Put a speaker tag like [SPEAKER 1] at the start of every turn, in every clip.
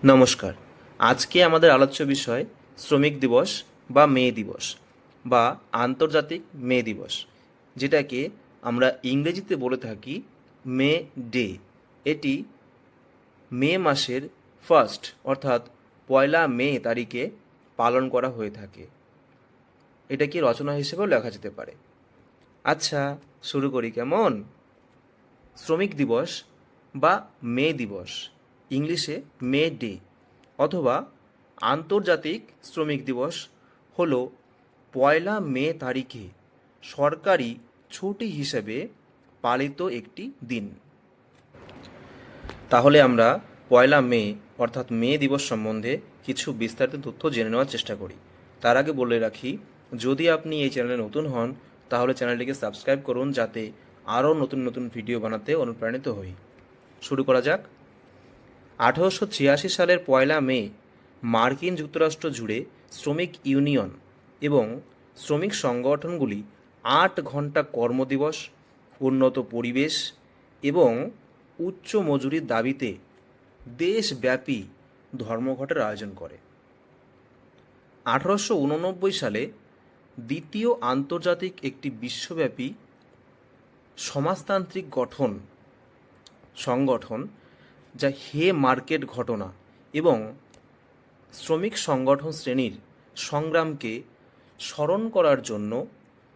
[SPEAKER 1] নমস্কার। আজকে আমাদের আলোচ্য বিষয় শ্রমিক দিবস বা মে দিবস বা আন্তর্জাতিক মে দিবস, যেটাকে আমরা ইংরেজিতে বলে থাকি মে ডে। এটি মে মাসের ফার্স্ট অর্থাৎ পয়লা মে তারিখে পালন করা হয়ে থাকে। এটাকে রচনা হিসেবেও লেখা যেতে পারে। আচ্ছা, শুরু করি কেমন? শ্রমিক দিবস বা মে দিবস, ইংলিশে মে ডে অথবা আন্তর্জাতিক শ্রমিক দিবস হল পয়লা মে তারিখে সরকারি ছুটি হিসেবে পালিত একটি দিন। তাহলে আমরা পয়লা মে অর্থাৎ মে দিবস সম্বন্ধে কিছু বিস্তারিত তথ্য জেনে নেওয়ার চেষ্টা করি। তার আগে বলে রাখি, যদি আপনি এই চ্যানেলে নতুন হন তাহলে চ্যানেলটিকে সাবস্ক্রাইব করুন, যাতে আরও নতুন নতুন ভিডিও বানাতে অনুপ্রাণিত হই। শুরু করা যাক। 1886 সালের পয়লা মে মার্কিন যুক্তরাষ্ট্র জুড়ে শ্রমিক ইউনিয়ন এবং শ্রমিক সংগঠনগুলি 8 ঘন্টা কর্মদিবস, উন্নত পরিবেশ এবং উচ্চ মজুরির দাবিতে দেশব্যাপী ধর্মঘটের আয়োজন করে। 1889 সালে দ্বিতীয় আন্তর্জাতিক একটি বিশ্বব্যাপী সমাজতান্ত্রিক সংগঠন যা হে মার্কেট ঘটনা এবং শ্রমিক সংগঠন শ্রেণীর সংগ্রামকে স্মরণ করার জন্য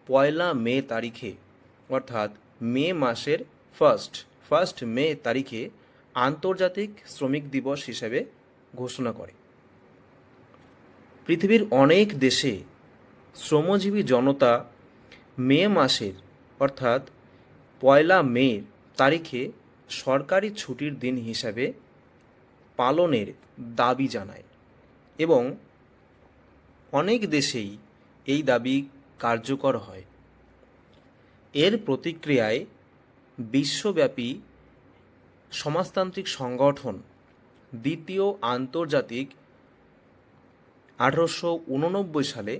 [SPEAKER 1] পয়লা মে তারিখে অর্থাৎ মে মাসের ফার্স্ট মে তারিখে আন্তর্জাতিক শ্রমিক দিবস হিসেবে ঘোষণা করে। পৃথিবীর অনেক দেশে শ্রমজীবী জনতা মে মাসের অর্থাৎ পয়লা মে তারিখে সরকারি ছুটির দিন হিসাবে পালনের দাবি জানায় এবং অনেক দেশেই এই দাবি কার্যকর হয়। এর প্রতিক্রিয়ায় বিশ্বব্যাপী সমাজতান্ত্রিক সংগঠন দ্বিতীয় আন্তর্জাতিক 1889 সালে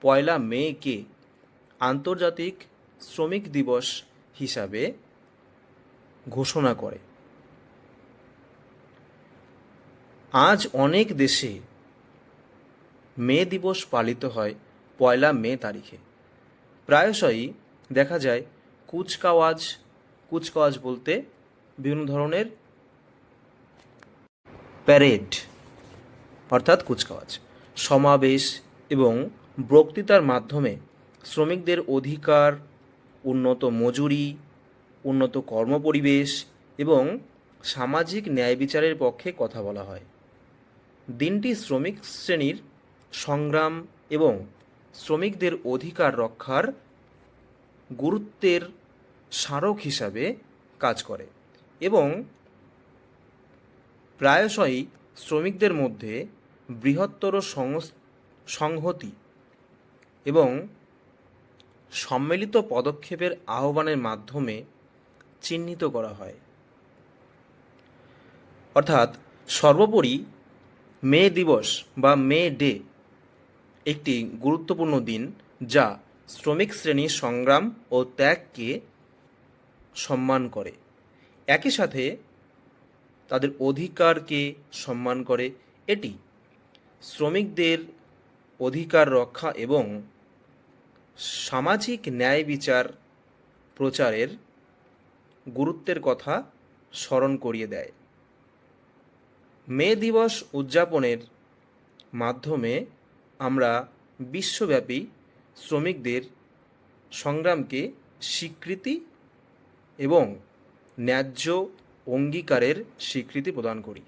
[SPEAKER 1] পয়লা মেকে আন্তর্জাতিক শ্রমিক দিবস হিসাবে ঘোষণা করে। আজ অনেক দেশে মে দিবস পালিত হয় পয়লা মে তারিখে। প্রায়শই দেখা যায় কুচকাওয়াজ বলতে বিভিন্ন ধরনের প্যারেড অর্থাৎ কুচকাওয়াজ, সমাবেশ এবং বক্তৃতার মাধ্যমে শ্রমিকদের অধিকার, উন্নত মজুরি, উন্নত কর্মপরিবেশ এবং সামাজিক ন্যায় বিচারের পক্ষে কথা বলা হয়। দিনটি শ্রমিক শ্রেণীর সংগ্রাম এবং শ্রমিকদের অধিকার রক্ষার গুরুত্বের স্মারক হিসাবে কাজ করে এবং প্রায়শই শ্রমিকদের মধ্যে বৃহত্তর সংহতি এবং সম্মিলিত পদক্ষেপের আহ্বানের মাধ্যমে চিহ্নিত করা হয়। অর্থাৎ সর্বোপরি মে দিবস বা মে ডে একটি গুরুত্বপূর্ণ দিন যা শ্রমিক শ্রেণীর সংগ্রাম ও ত্যাগকে সম্মান করে, একই সাথে তাদের অধিকারকে সম্মান করে। এটি শ্রমিকদের অধিকার রক্ষা এবং সামাজিক ন্যায় বিচার প্রচারের গুরুত্বের কথা স্মরণ করিয়ে দেয়। মে দিবস উদযাপনের মাধ্যমে আমরা বিশ্বব্যাপী শ্রমিকদের সংগ্রামকে স্বীকৃতি এবং ন্যায্য অঙ্গীকারের স্বীকৃতি প্রদান করি।